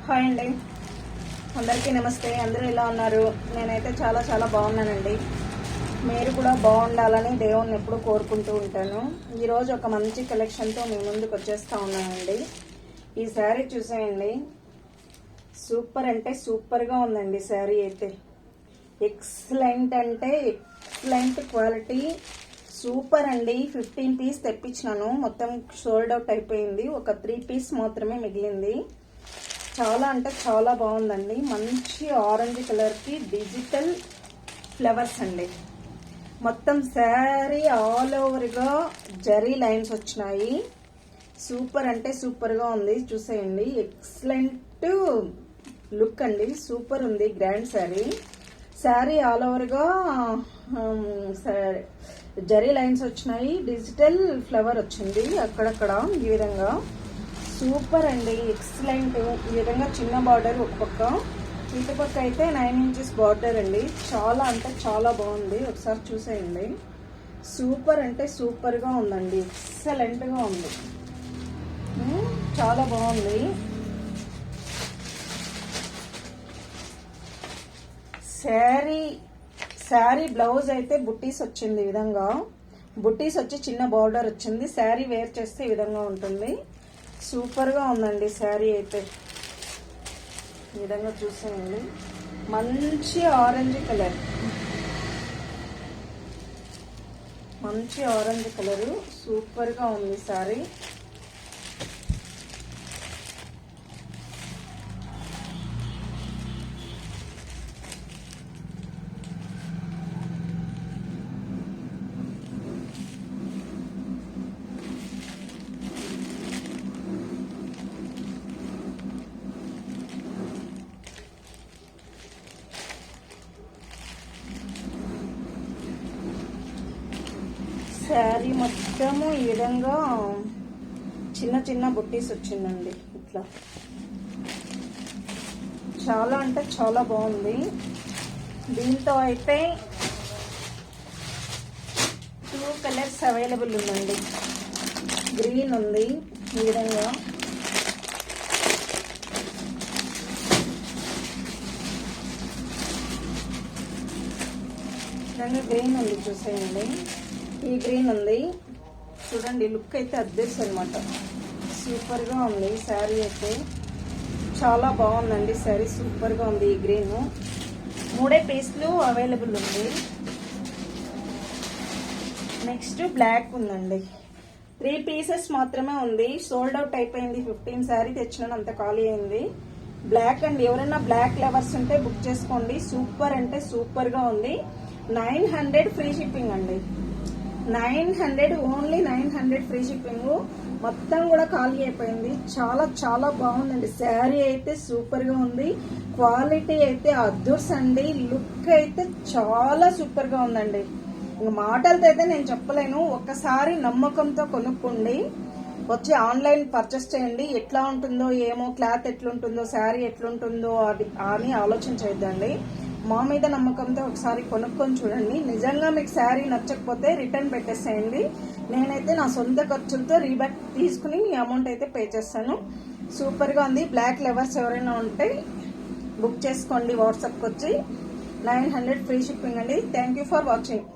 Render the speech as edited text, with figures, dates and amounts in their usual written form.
Hi అండి, అందరికీ నమస్తే. అందరూ ఎలా ఉన్నారు? నేనైతే చాలా చాలా బాగున్నానండి. మీరు కూడా బాగుండాలని దేవుణ్ణి ఎప్పుడు కోరుకుంటూ ఉంటాను. ఈరోజు ఒక మంచి కలెక్షన్తో మీ ముందుకు వచ్చేస్తూ ఉన్నానండి. ఈ శారీ చూసేయండి, సూపర్ అంటే సూపర్గా ఉందండి. శారీ అయితే ఎక్సలెంట్ అంటే ఎక్సలెంట్ క్వాలిటీ, సూపర్ అండి. 15 పీస్ తెప్పించినాను, మొత్తం సోల్డ్ అవుట్ అయిపోయింది. ఒక 3 పీస్ మాత్రమే మిగిలింది. చాలా అంటే చాలా బాగుందండి. మంచి ఆరెంజ్ కలర్కి డిజిటల్ ఫ్లవర్స్ అండి. మొత్తం శారీ ఆల్ ఓవర్గా జరీ లైన్స్ వచ్చినాయి. సూపర్ అంటే సూపర్గా ఉంది. చూసేయండి, ఎక్సలెంట్ లుక్ అండి, సూపర్ ఉంది. గ్రాండ్ శారీ. శారీ ఆల్ ఓవర్గా జరీ లైన్స్ వచ్చినాయి. డిజిటల్ ఫ్లవర్ వచ్చింది అక్కడక్కడ. ఈ విధంగా సూపర్ అండి, ఎక్సలెంట్. ఈ విధంగా చిన్న బార్డర్ ఒక పక్క, ఇటు పక్క అయితే 9 ఇంచెస్ బార్డర్ అండి. చాలా అంటే చాలా బాగుంది. ఒకసారి చూసేయండి. సూపర్ అంటే సూపర్గా ఉందండి, ఎక్సలెంట్గా ఉంది. చాలా బాగుంది. శారీ బ్లౌజ్ అయితే బుట్టీస్ వచ్చింది. ఈ విధంగా బుట్టీస్ వచ్చి చిన్న బార్డర్ వచ్చింది. శారీ వేర్ చేస్తే ఈ విధంగా ఉంటుంది. సూపర్గా ఉందండి శారీ అయితే. ఈ విధంగా చూసేయండి, మంచి ఆరెంజ్ కలర్, మంచి ఆరెంజ్ కలరు, సూపర్గా ఉంది శారీ. శారీ మొత్తము ఈ విధంగా చిన్న చిన్న బుట్టీస్ వచ్చిందండి. ఇట్లా చాలా అంటే చాలా బాగుంది. దీంతో అయితే 2 కలర్స్ అవైలబుల్ ఉందండి. గ్రీన్ ఉంది ఈ విధంగా, గ్రీన్ ఉంది. చూసేయండి, ఈ గ్రీన్ ఉంది. చూడండి, లుక్ అయితే అద్దెస్ అనమాట. సూపర్గా ఉంది శారీ అయితే. చాలా బాగుందండి శారీ, సూపర్గా ఉంది. ఈ గ్రీన్ 3 పీస్లు అవైలబుల్ ఉంది. నెక్స్ట్ బ్లాక్ ఉందండి. 3 పీసెస్ మాత్రమే ఉంది. సోల్డ్ అవుట్ అయిపోయింది. 15 శారీ తెచ్చినాను, అంత ఖాళీ అయింది. బ్లాక్ అండి. ఎవరైనా బ్లాక్ లవర్స్ ఉంటే బుక్ చేసుకోండి. సూపర్ అంటే సూపర్గా ఉంది. 900 ఫ్రీ షిప్పింగ్ అండి. 900, ఓన్లీ 900 ఫ్రీ షిప్పింగ్. మొత్తం కూడా ఖాళీ అయిపోయింది. చాలా చాలా బాగుందండి శారీ అయితే. సూపర్గా ఉంది. క్వాలిటీ అయితే అద్దుర్స్ అండి. లుక్ అయితే చాలా సూపర్గా ఉందండి. ఇంక మాటలతో అయితే నేను చెప్పలేను. ఒక్కసారి నమ్మకంతో కొనుక్కోండి, వచ్చి ఆన్లైన్ పర్చేస్ చేయండి. ఎట్లా ఉంటుందో ఏమో, క్లాత్ ఎట్లుంటుందో, శారీ ఎట్లుంటుందో అని ఆలోచన చేయొద్దండి. మా మీద నమ్మకంతో ఒకసారి కొనుక్కొని చూడండి. నిజంగా మీకు శారీ నచ్చకపోతే రిటర్న్ పెట్టేసేయండి. నేనైతే నా సొంత ఖర్చులతో రీబ్యాక్ తీసుకుని మీ అమౌంట్ అయితే పే చేస్తాను. సూపర్గా ఉంది. బ్లాక్ లవర్స్ ఎవరైనా ఉంటే బుక్ చేసుకోండి వాట్సాప్కి వచ్చి. 900 ఫ్రీ షిప్పింగ్ అండి. Thank you for watching.